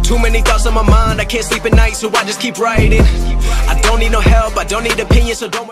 Too many thoughts on my mind, I can't sleep at night, so I just keep writing. I don't need no help, I don't need opinions, so don't.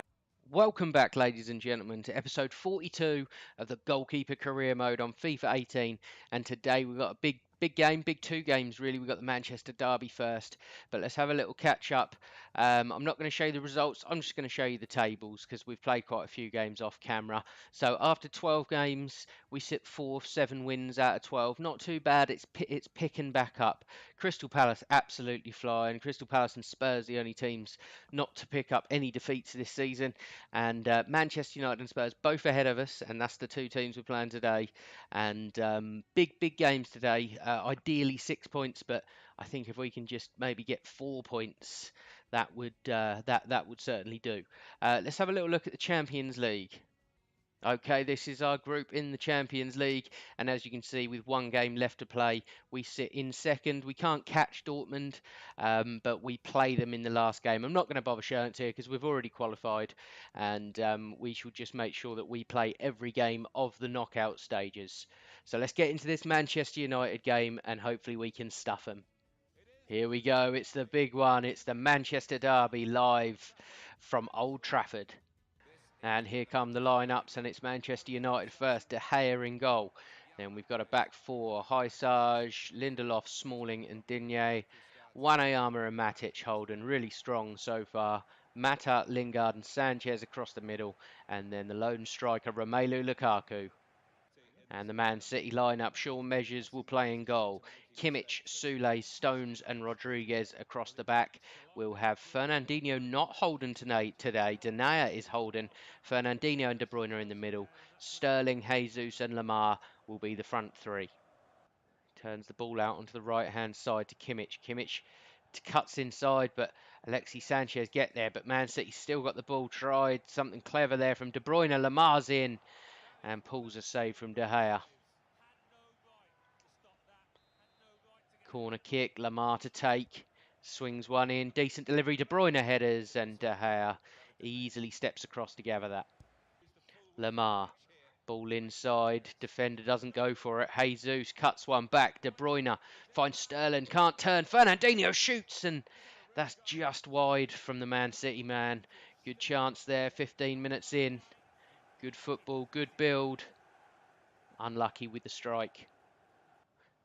Welcome back, ladies and gentlemen, to episode 42 of the Goalkeeper Career Mode on FIFA 18. And today we've got a big game, big two games really. We've got the Manchester Derby first, but let's have a little catch up. I'm not going to show you the results, I'm just going to show you the tables because we've played quite a few games off camera. So after 12 games, we sit fourth, 7 wins out of 12. Not too bad, it's picking back up. Crystal Palace absolutely flying. Crystal Palace and Spurs the only teams not to pick up any defeats this season. And Manchester United and Spurs both ahead of us, and that's the two teams we're playing today. And big games today. Ideally 6 points, but I think if we can just maybe get 4 points, that would that would certainly do. Let's have a little look at the Champions League. Okay, this is our group in the Champions League, and as you can see, with one game left to play, we sit in second. We can't catch Dortmund, but we play them in the last game. I'm not going to bother showing it here because we've already qualified, and we should just make sure that we play every game of the knockout stages. So let's get into this Manchester United game, and hopefully we can stuff them. Here we go, it's the big one. It's the Manchester Derby live from Old Trafford. And here come the lineups, and it's Manchester United first. De Gea in goal. Then we've got a back four: Hysaj, Lindelof, Smalling, and Digne. Wanayama and Matic holding really strong so far. Mata, Lingard, and Sanchez across the middle, and then the lone striker Romelu Lukaku. And the Man City lineup: Shaw Measures will play in goal. Kimmich, Soule, Stones and Rodriguez across the back. We'll have Fernandinho not holding today. Denayer is holding. Fernandinho and De Bruyne are in the middle. Sterling, Jesus and Lamar will be the front three. Turns the ball out onto the right-hand side to Kimmich. Kimmich cuts inside, but Alexis Sanchez get there. But Man City still got the ball. Tried something clever there from De Bruyne. Lamar's in and pulls a save from De Gea. Corner kick, Lamar to take, swings one in, decent delivery, De Bruyne headers, and De Gea easily steps across to gather that. Lamar, ball inside, defender doesn't go for it, Jesus cuts one back, De Bruyne finds Sterling, can't turn, Fernandinho shoots, and that's just wide from the Man City man. Good chance there, 15 minutes in, good football, good build, unlucky with the strike.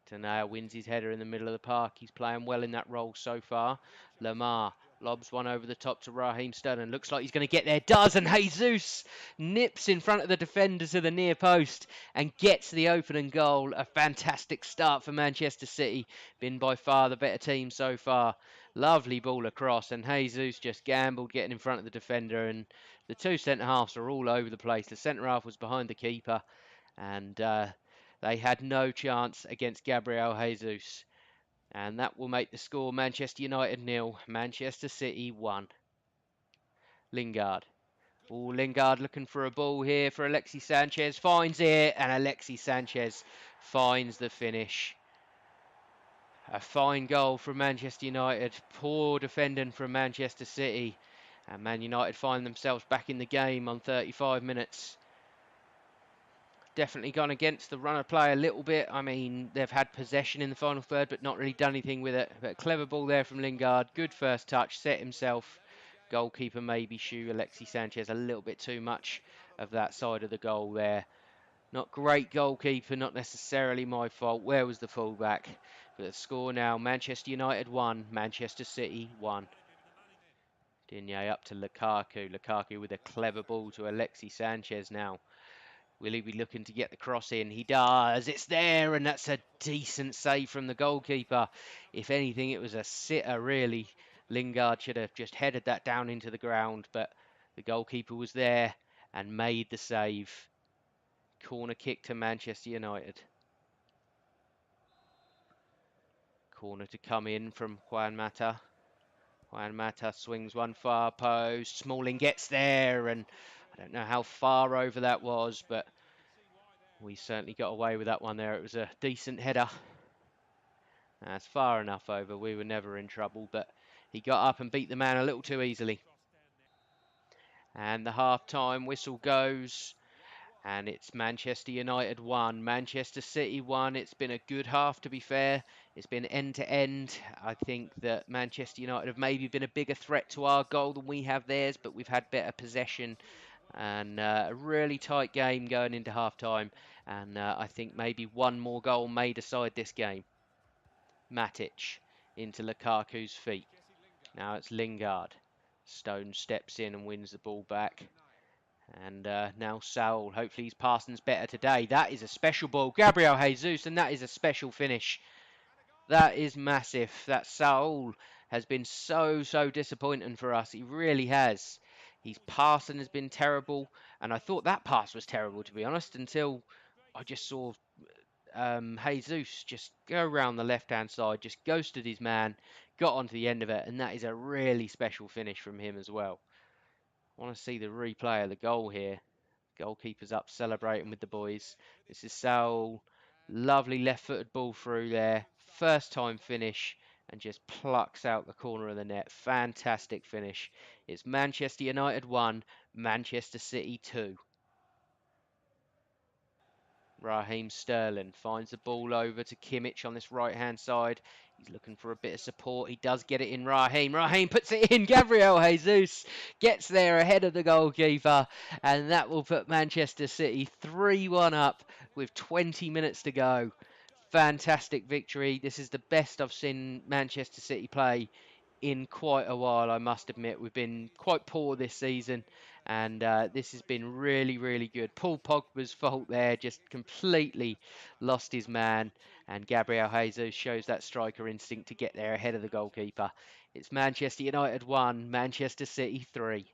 Denayer wins his header in the middle of the park. He's playing well in that role so far. Lamar lobs one over the top to Raheem Sterling. Looks like he's going to get there. Does, and Jesus nips in front of the defender to the near post and gets the opening goal. A fantastic start for Manchester City. Been by far the better team so far. Lovely ball across, and Jesus just gambled getting in front of the defender, and the two centre-halves are all over the place. The centre-half was behind the keeper, and they had no chance against Gabriel Jesus. And that will make the score Manchester United 0, Manchester City 1. Lingard. Oh, Lingard looking for a ball here for Alexis Sanchez. Finds it, and Alexis Sanchez finds the finish. A fine goal from Manchester United. Poor defending from Manchester City. And Man United find themselves back in the game on 35 minutes. Definitely gone against the run of play a little bit. I mean, they've had possession in the final third, but not really done anything with it. But clever ball there from Lingard. Good first touch, set himself. Goalkeeper maybe shoe Alexis Sanchez a little bit too much of that side of the goal there. Not great goalkeeper, not necessarily my fault. Where was the fullback? But the score now, Manchester United 1, Manchester City 1. Digne up to Lukaku. Lukaku with a clever ball to Alexis Sanchez now. Will he be looking to get the cross in? He does. It's there, and that's a decent save from the goalkeeper. If anything, it was a sitter, really. Lingard should have just headed that down into the ground, but the goalkeeper was there and made the save. Corner kick to Manchester United. Corner to come in from Juan Mata. Juan Mata swings one far post. Smalling gets there, and I don't know how far over that was, but we certainly got away with that one there. It was a decent header. That's far enough over. We were never in trouble, but he got up and beat the man a little too easily. And the half-time whistle goes, And it's Manchester United 1, Manchester City 1. It's been a good half, to be fair. It's been end to end. I think that Manchester United have maybe been a bigger threat to our goal than we have theirs, but we've had better possession and a really tight game going into half time. And I think maybe one more goal may decide this game. Matic into Lukaku's feet. Now it's Lingard. Stone steps in and wins the ball back. And now Saul, hopefully his passing's better today. That is a special ball. Gabriel Jesus, and that is a special finish. That is massive. That Saul has been so disappointing for us. He really has. His passing has been terrible. And I thought that pass was terrible, to be honest, until I just saw Jesus just go around the left-hand side, just ghosted his man, got onto the end of it. And that is a really special finish from him as well. I want to see the replay of the goal here. Goalkeeper's up celebrating with the boys. This is Saul. Lovely left-footed ball through there. First time finish and just plucks out the corner of the net. Fantastic finish. It's Manchester United 1, Manchester City 2. Raheem Sterling finds the ball over to Kimmich on this right-hand side. He's looking for a bit of support. He does get it in Raheem. Raheem puts it in. Gabriel Jesus gets there ahead of the goalkeeper. And that will put Manchester City 3-1 up with 20 minutes to go. Fantastic victory. This is the best I've seen Manchester City play in quite a while, I must admit. We've been quite poor this season, and this has been really good. Paul Pogba's fault there, just completely lost his man, and Gabriel Jesus shows that striker instinct to get there ahead of the goalkeeper. It's Manchester United 1, Manchester City 3.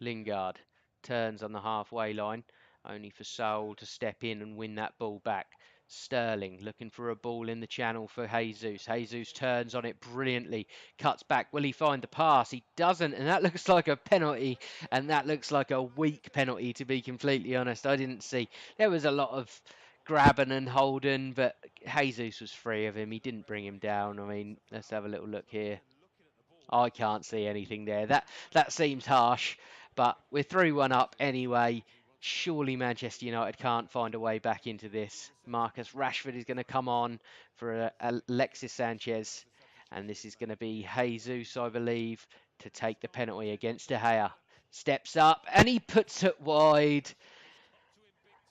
Lingard turns on the halfway line, only for Saul to step in and win that ball back. Sterling looking for a ball in the channel for Jesus. Jesus turns on it brilliantly, cuts back. Will he find the pass? He doesn't, and that looks like a penalty, and that looks like a weak penalty, to be completely honest. I didn't see. There was a lot of grabbing and holding, but Jesus was free of him. He didn't bring him down. I mean, let's have a little look here. I can't see anything there. That seems harsh, but we're 3-1 up anyway. Surely Manchester United can't find a way back into this. Marcus Rashford is going to come on for Alexis Sanchez, and this is going to be Jesus, I believe, to take the penalty against De Gea. Steps up and he puts it wide.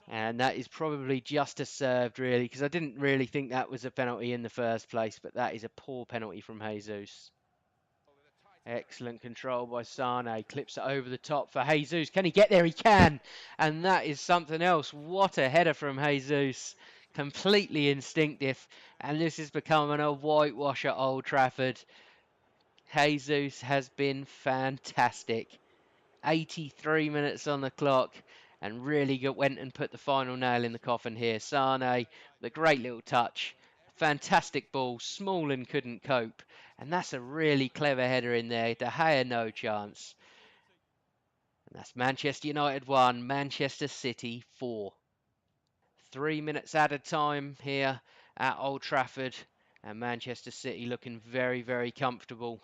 And that is probably just served, really, because I didn't really think that was a penalty in the first place, but that is a poor penalty from Jesus. Excellent control by Sane. Clips it over the top for Jesus. Can he get there? He can. And that is something else. What a header from Jesus. Completely instinctive. And this is becoming a whitewash at Old Trafford. Jesus has been fantastic. 83 minutes on the clock. And really went and put the final nail in the coffin here. Sane, with a great little touch. Fantastic ball. Smalling couldn't cope. And that's a really clever header in there. De Gea, no chance. And that's Manchester United 1, Manchester City 4. 3 minutes added time here at Old Trafford. And Manchester City looking very comfortable.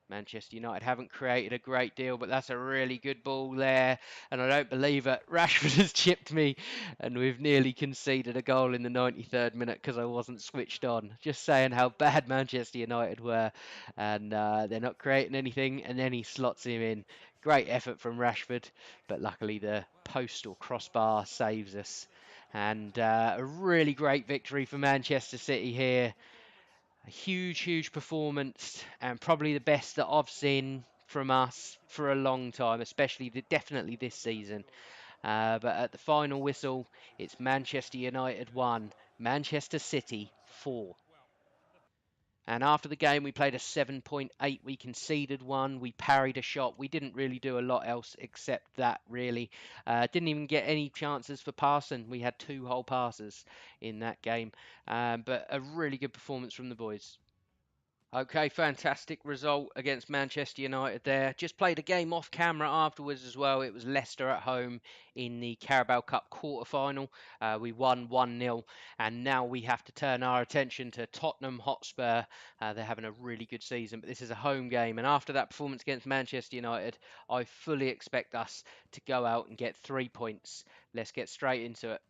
Manchester United haven't created a great deal, but that's a really good ball there. And I don't believe it. Rashford has chipped me, and we've nearly conceded a goal in the 93rd minute because I wasn't switched on. Just saying how bad Manchester United were, and they're not creating anything, and then he slots him in. Great effort from Rashford, but luckily the post or crossbar saves us. And a really great victory for Manchester City here. A huge performance, and probably the best that I've seen from us for a long time, especially definitely this season. But at the final whistle, it's Manchester United 1, Manchester City 4. And after the game, we played a 7.8. We conceded one. We parried a shot. We didn't really do a lot else except that, really. Didn't even get any chances for passing. We had 2 whole passes in that game. But a really good performance from the boys. Okay, fantastic result against Manchester United there. Just played a game off camera afterwards as well. It was Leicester at home in the Carabao Cup quarter-final. We won 1-0, and now we have to turn our attention to Tottenham Hotspur. They're having a really good season, but this is a home game, and after that performance against Manchester United, I fully expect us to go out and get 3 points. Let's get straight into it.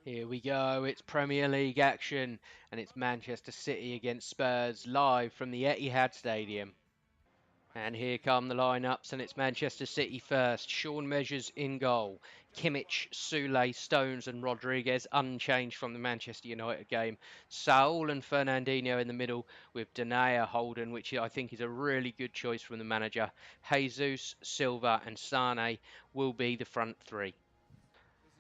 Here we go, it's Premier League action, and it's Manchester City against Spurs live from the Etihad Stadium. And here come the lineups, and it's Manchester City first. Sean Measures in goal. Kimmich, Soule, Stones, and Rodriguez unchanged from the Manchester United game. Saul and Fernandinho in the middle with Denayer Holden, which I think is a really good choice from the manager. Jesus, Silva, and Sane will be the front three.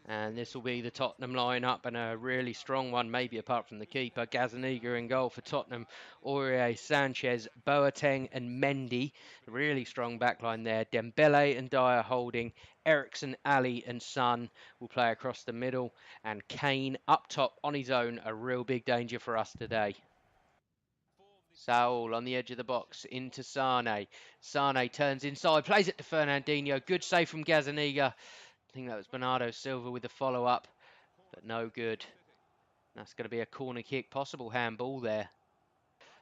And this will be the Tottenham lineup, and a really strong one, maybe apart from the keeper. Gazzaniga in goal for Tottenham. Aurier, Sanchez, Boateng and Mendy. Really strong backline there. Dembele and Dyer holding. Ericsson, Ali and Son will play across the middle. And Kane up top on his own. A real big danger for us today. Saul on the edge of the box into Sane. Sane turns inside, plays it to Fernandinho. Good save from Gazzaniga. I think that was Bernardo Silva with the follow-up, but no good. That's going to be a corner kick, possible handball there.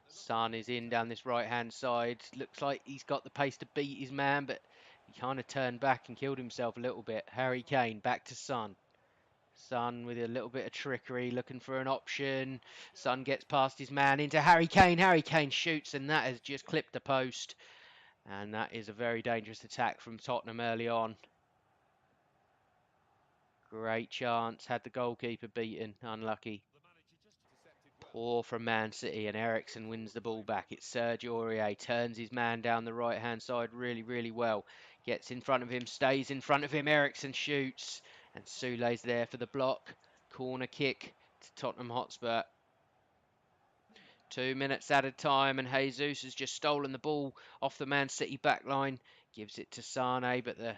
Son is in down this right-hand side. Looks like he's got the pace to beat his man, but he kind of turned back and killed himself a little bit. Harry Kane back to Son. Son with a little bit of trickery, looking for an option. Son gets past his man into Harry Kane. Harry Kane shoots, and that has just clipped the post. And that is a very dangerous attack from Tottenham early on. Great chance, had the goalkeeper beaten, unlucky. Poor from Man City, and Ericsson wins the ball back. It's Serge Aurier, turns his man down the right-hand side really, really well. Gets in front of him, stays in front of him, Ericsson shoots, and Soule's there for the block. Corner kick to Tottenham Hotspur. 2 minutes added time, and Jesus has just stolen the ball off the Man City backline. Gives it to Sane, but the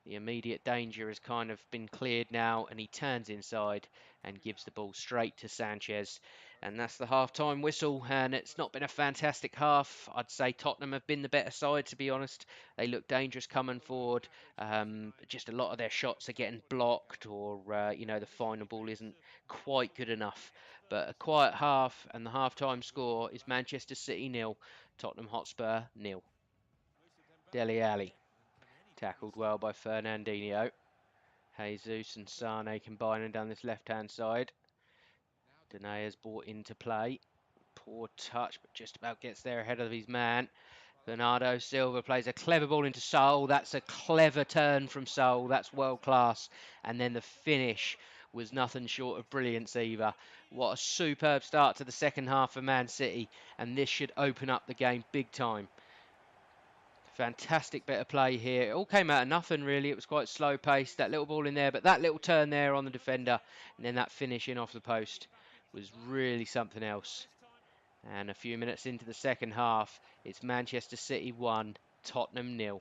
immediate danger has kind of been cleared now, and he turns inside and gives the ball straight to Sanchez. And that's the half-time whistle, and it's not been a fantastic half. I'd say Tottenham have been the better side, to be honest. They look dangerous coming forward. Just a lot of their shots are getting blocked, or, the final ball isn't quite good enough. But a quiet half, and the half-time score is Manchester City 0, Tottenham Hotspur 0. Dele Alli, tackled well by Fernandinho. Jesus and Sane combining down this left-hand side. Denayer's brought into play. Poor touch, but just about gets there ahead of his man. Bernardo Silva plays a clever ball into Saul. That's a clever turn from Saul. That's world class. And then the finish was nothing short of brilliance either. What a superb start to the second half for Man City. And this should open up the game big time. Fantastic bit of play here. It all came out of nothing, really. It was quite slow paced. That little ball in there, but that little turn there on the defender, and then that finish in off the post was really something else. And a few minutes into the second half, it's Manchester City 1, Tottenham 0.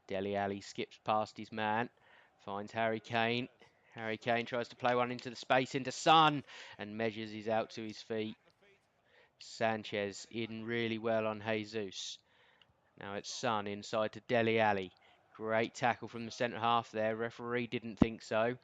Dele Alli skips past his man, finds Harry Kane. Harry Kane tries to play one into the space into Son, and measures his out to his feet. Sanchez in really well on Jesus. Now it's Son inside to Dele Alli. Great tackle from the centre half there. Referee didn't think so.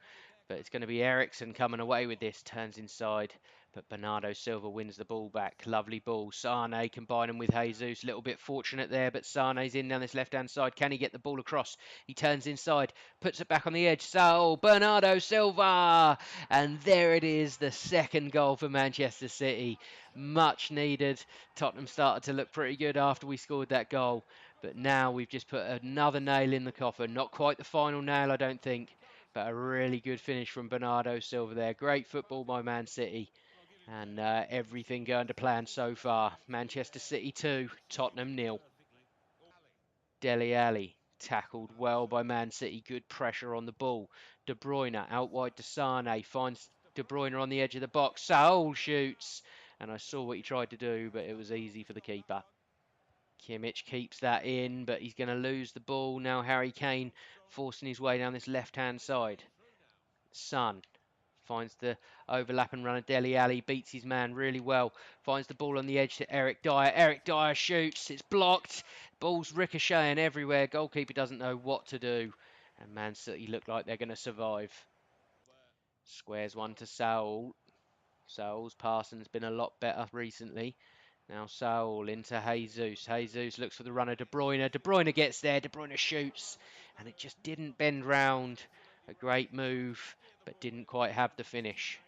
But it's going to be Ericsson coming away with this. Turns inside. But Bernardo Silva wins the ball back. Lovely ball. Sane combining with Jesus. A little bit fortunate there. But Sane's in down this left-hand side. Can he get the ball across? He turns inside. Puts it back on the edge. So Bernardo Silva. And there it is. The second goal for Manchester City. Much needed. Tottenham started to look pretty good after we scored that goal. But now we've just put another nail in the coffin. Not quite the final nail, I don't think. But a really good finish from Bernardo Silva there. Great football by Man City. And everything going to plan so far. Manchester City 2, Tottenham 0. Dele Alli tackled well by Man City. Good pressure on the ball. De Bruyne out wide to Sane. Finds De Bruyne on the edge of the box. Saul shoots. And I saw what he tried to do, but it was easy for the keeper. Kimmich keeps that in, but he's going to lose the ball. Now Harry Kane forcing his way down this left-hand side. Son finds the overlap and runner. Dele Alli beats his man really well. Finds the ball on the edge to Eric Dyer. Eric Dyer shoots. It's blocked. Ball's ricocheting everywhere. Goalkeeper doesn't know what to do. And Man City look like they're going to survive. Squares one to Saul. Saul's passing's been a lot better recently. Now Saul into Jesus. Jesus looks for the runner, De Bruyne. De Bruyne gets there. De Bruyne shoots. And it just didn't bend round. A great move, but didn't quite have the finish.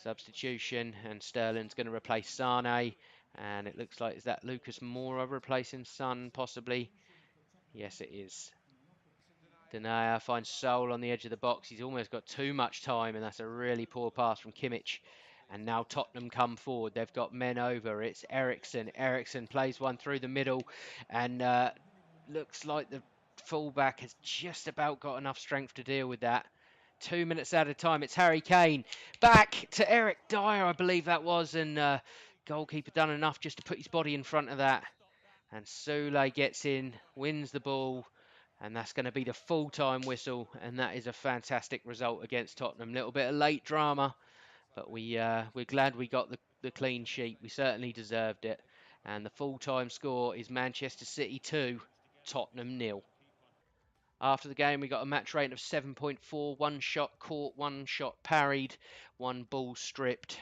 Substitution, and Sterling's going to replace Sane. And it looks like, is that Lucas Moura replacing Son, possibly? Yes, it is. Denayer finds Saul on the edge of the box. He's almost got too much time, and that's a really poor pass from Kimmich. And now Tottenham come forward. They've got men over. It's Eriksen. Eriksen plays one through the middle, and looks like the fullback has just about got enough strength to deal with that. 2 minutes at a time. It's Harry Kane. Back to Eric Dyer, I believe that was, and goalkeeper done enough just to put his body in front of that. And Soulé gets in, wins the ball, and that's going to be the full-time whistle, and that is a fantastic result against Tottenham. Little bit of late drama, but we're glad we got the clean sheet. We certainly deserved it. And the full-time score is Manchester City 2, Tottenham 0. After the game, we got a match rating of 7.4, one shot caught, one shot parried, one ball stripped.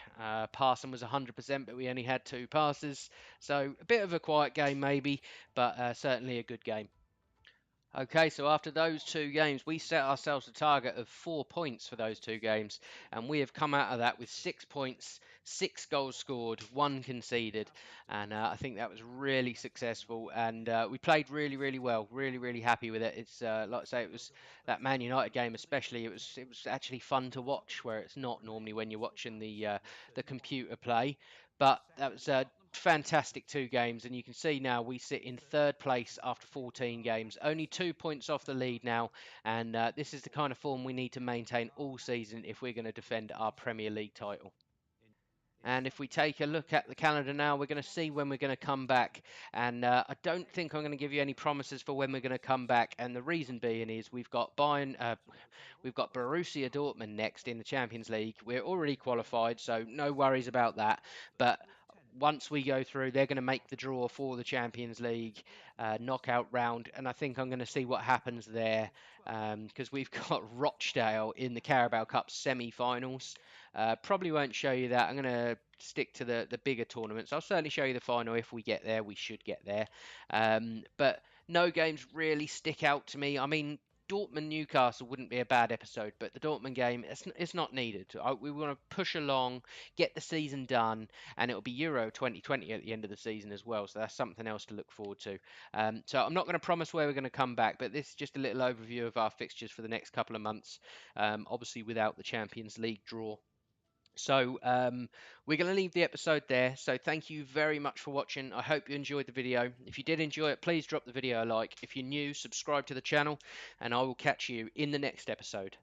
Passing was 100%, but we only had 2 passes. So a bit of a quiet game maybe, but certainly a good game. Okay, so after those 2 games, we set ourselves a target of 4 points for those 2 games, and we have come out of that with 6 points, 6 goals scored, 1 conceded, and I think that was really successful, and we played really, really well, really, really happy with it. It's like I say, it was that Man United game especially. It was actually fun to watch, where it's not normally when you're watching the computer play, but that was fantastic 2 games, and you can see now we sit in 3rd place after 14 games, only 2 points off the lead now, and this is the kind of form we need to maintain all season if we're going to defend our Premier League title. And if we take a look at the calendar now, we're going to see when we're going to come back. And I don't think I'm going to give you any promises for when we're going to come back. And the reason being is we've got Borussia Dortmund next in the Champions League. We're already qualified, so no worries about that. But once we go through, they're going to make the draw for the Champions League knockout round, and I think I'm going to see what happens there, because we've got Rochdale in the Carabao Cup semi-finals. Probably won't show you that. I'm going to stick to the bigger tournaments. I'll certainly show you the final if we get there. We should get there. But no games really stick out to me. I mean, Dortmund-Newcastle wouldn't be a bad episode, but the Dortmund game, it's not needed. We want to push along, get the season done, and it'll be Euro 2020 at the end of the season as well, so that's something else to look forward to. So I'm not going to promise where we're going to come back, but this is just a little overview of our fixtures for the next couple of months, obviously without the Champions League draw. So we're going to leave the episode there. So thank you very much for watching. I hope you enjoyed the video. If you did enjoy it, please drop the video a like. If you're new, subscribe to the channel, and I will catch you in the next episode.